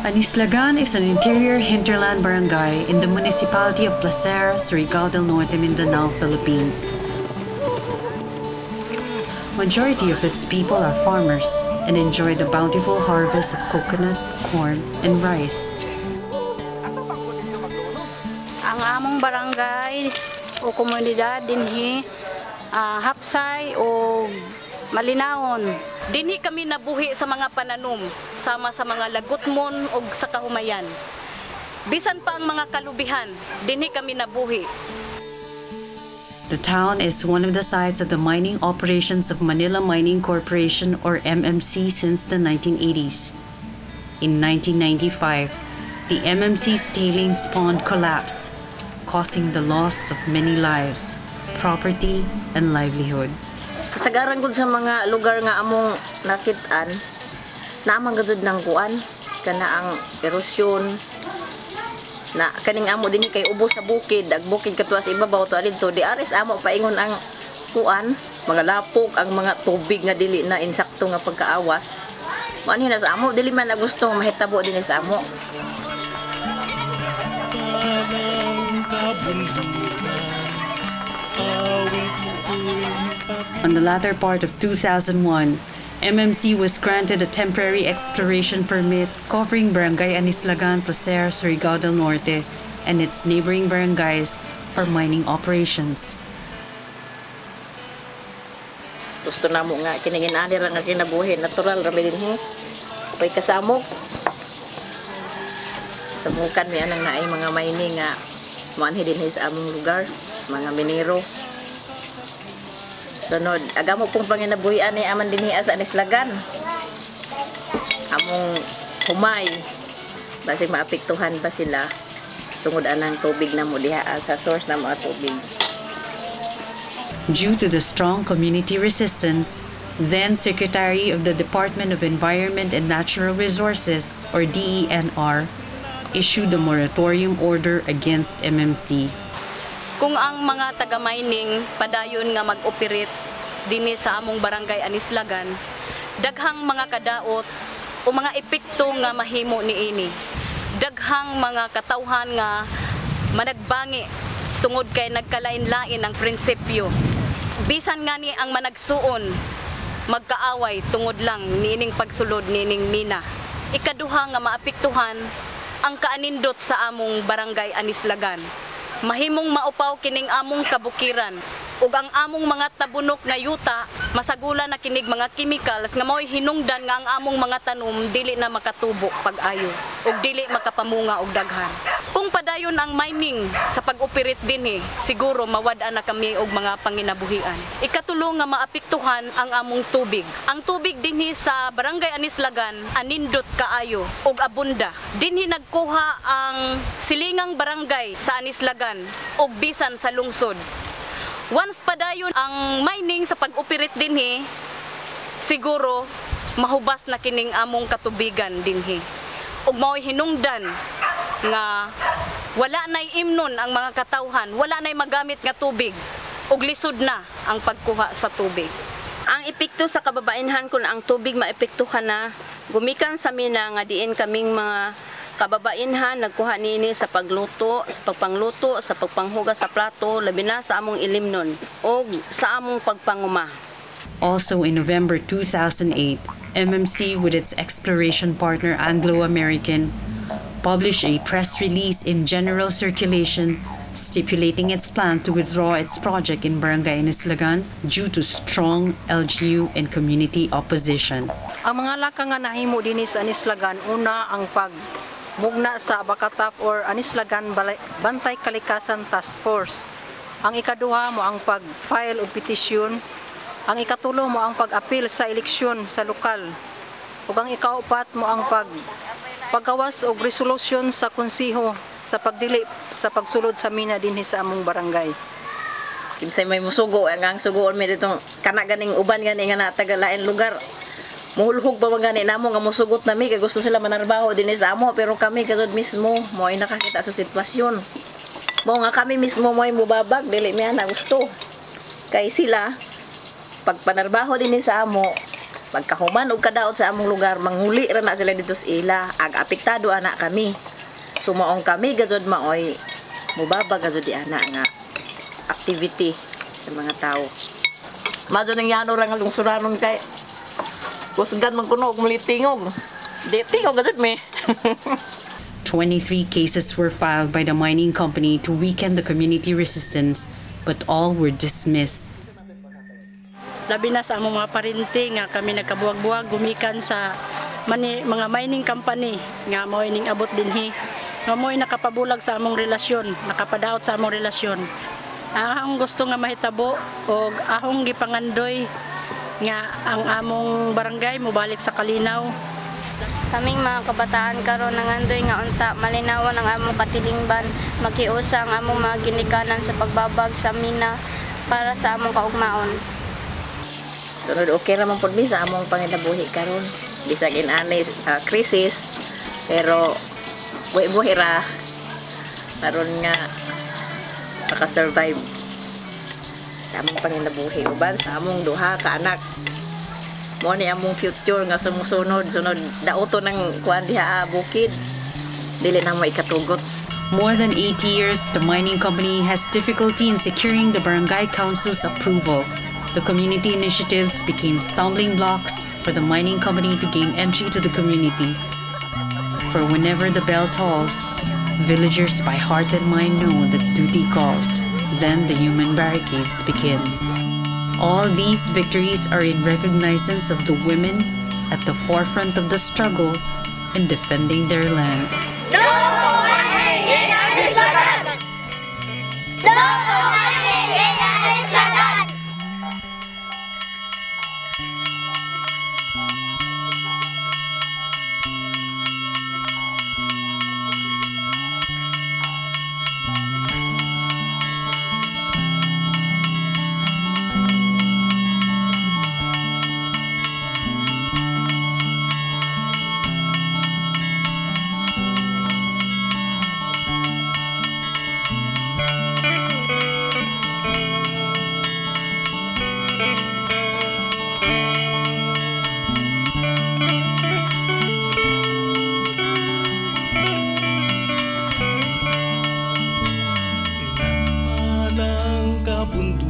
Anislagan is an interior hinterland barangay in the municipality of Placer, Surigao del Norte, Mindanao, Philippines. Majority of its people are farmers and enjoy the bountiful harvest of coconut, corn, and rice. Ang among barangay o komunidad dinhi hapsay o malinawon. Dinhi kami nabuhi sa mga pananom, sama sa mga lagutmon o sa kahumayan. Bisan pa ang mga kalubihan, dinhi kami nabuhi. The town is one of the sites of the mining operations of Manila Mining Corporation or MMC since the 1980s. In 1995, the MMC's tailings pond collapsed, causing the loss of many lives, property, and livelihood. Kasagaran gud sa mga lugar nga among nakit-an, naamang gud ng kuan kana ang erosyon na kaning amo din kay ubos sa bukid, ag bukid katuwa sa ibabaw to adto di ares amo paingon ang kuan, mga lapok ang mga tubig nga dili na insakto nga pagkaawas. Manhin na sa amo dili man na gusto mahitabo din sa amo. On the latter part of 2001, MMC was granted a temporary exploration permit covering Barangay Anislagan, Placer, Surigao del Norte, and its neighboring barangays for mining operations. Gusto na mo nga kiningin-ani ra nga kinabuhi, natural ra dinhi. Pay kasamok. Samukan mi anang naay mga mining nga manhi dinhi sa among lugar, mga minero. Sunod, agamo pong panginabuhian ni aman dinhi sa Anislagan. Among humay, basig maapektuhan pa sila tungod anang tubig na mo diha sa source na mga tubig. Due to the strong community resistance, then Secretary of the Department of Environment and Natural Resources, or DENR, issued a moratorium order against MMC. Kung ang mga taga-mining padayon nga mag-operate dinhi sa among barangay Anislagan, daghang mga kadaot o mga epekto nga mahimo niini. Daghang mga katawhan nga managbangi tungod kay nagkalain-lain ang prinsipyo. Bisan nga ni ang managsuon magkaaway tungod lang niining pagsulod niining mina. Ikaduha nga maapektuhan ang kaanindot sa among barangay Anislagan. Mahimong maupaw kining among kabukiran ug ang among mga tabunok nga yuta masagula na kinig mga chemicals nga mao'y hinungdan nga ang among mga tanom dili na makatubo pag-ayo ug dili makapamunga og daghan. Kung padayon ang mining sa pag-operate dinhi, siguro mawad-an na kami og mga panginabuhian. Ikatulo nga maapektuhan ang among tubig. Ang tubig dinhi sa barangay Anislagan anindot kaayo ug abunda. Dinhi nagkuha ang silingang barangay sa Anislagan ug bisan sa lungsod. Once padayon ang mining sa pag-operate dinhi, siguro mahubas na kining among katubigan dinhi. Ug mao'y hinungdan nga wala nay imnon ang mga katawhan, wala nay magamit nga tubig ug lisod na ang pagkuha sa tubig. Ang epekto sa kababaenhan kung ang tubig maepektuhan na, gumikan sa mina nga diin kaming mga kababaenhan nagkuha niini sa pagluto, sa pagpangluto, sa pagpanghugas sa plato, labi na sa among ilimnon o sa among pagpanguma. Also in November 2008, MMC with its exploration partner Anglo-American published a press release in general circulation stipulating its plan to withdraw its project in Barangay Anislagan due to strong LGU and community opposition. Ang mga laka nga nahimo dinhi sa Anislagan, una ang pagmugna sa Abakatap or Anislagan Bantay Kalikasan Task Force. Ang ikaduha mo ang pag-file og petisyon. Ang ikatulo mo ang pag-apil sa eleksyon sa lokal. Ug ang ikaupat mo ang paggawas og resolusyon sa konseho sa pagdili sa pagsulod sa mina dinhi sa among barangay. Kinsay may musugo ang sugoon mi ditong kana ganing uban gani nga natagalain lugar. Muhulhog pa gani namo nga musugot nami kay gusto sila manarbaho dinhi sa amo pero kami kasud mismo mo ay nakakita sa sitwasyon. Mo nga kami mismo mo ay mubabag dili mi ana gusto. Kay sila pag panarbaho dinhi sa amo Pagkahuman og kadaot sa among lugar, manghuli ra na sila dito sa ila. Ag apektado ana kami. Sumaong kami gazod maoy mubaba gazod di ana nga activity sa mga tao. Madyo nang yano ra nga lungsuranon kay kusgan man kuno og mulitingog. Di tingog gazod me. 23 cases were filed by the mining company to weaken the community resistance, but all were dismissed. Labi na sa among mga parinti nga kami nagkabuwag-buwag gumikan sa mga mining company nga mao ining abot dinhi nga mo'y nakapabulag sa among relasyon, nakapadaot sa among relasyon. Ahong gusto nga mahitabo og ahong gipangandoy nga ang among barangay mobalik sa kalinaw. Kaming mga kabataan karon nangandoy nga unta malinawan ang among katilingban, maghiusa ang among mga ginikanan sa pagbabag sa mina para sa among kaugmaon. Sunod okay ra man pud mi sa among panginabuhi karon. Bisag inani krisis pero buhi ra karon nga maka-survive sa among panginabuhi uban sa among duha ka anak. Mo ni among future nga sumusunod sunod daoto ng kuan diha bukid dili na mo ikatugot. More than 80 years, the mining company has difficulty in securing the barangay council's approval. The community initiatives became stumbling blocks for the mining company to gain entry to the community. For whenever the bell tolls, villagers by heart and mind know that duty calls. Then the human barricades begin. All these victories are in recognizance of the women at the forefront of the struggle in defending their land. No mining in Anislagan! No mining in Anislagan! Punto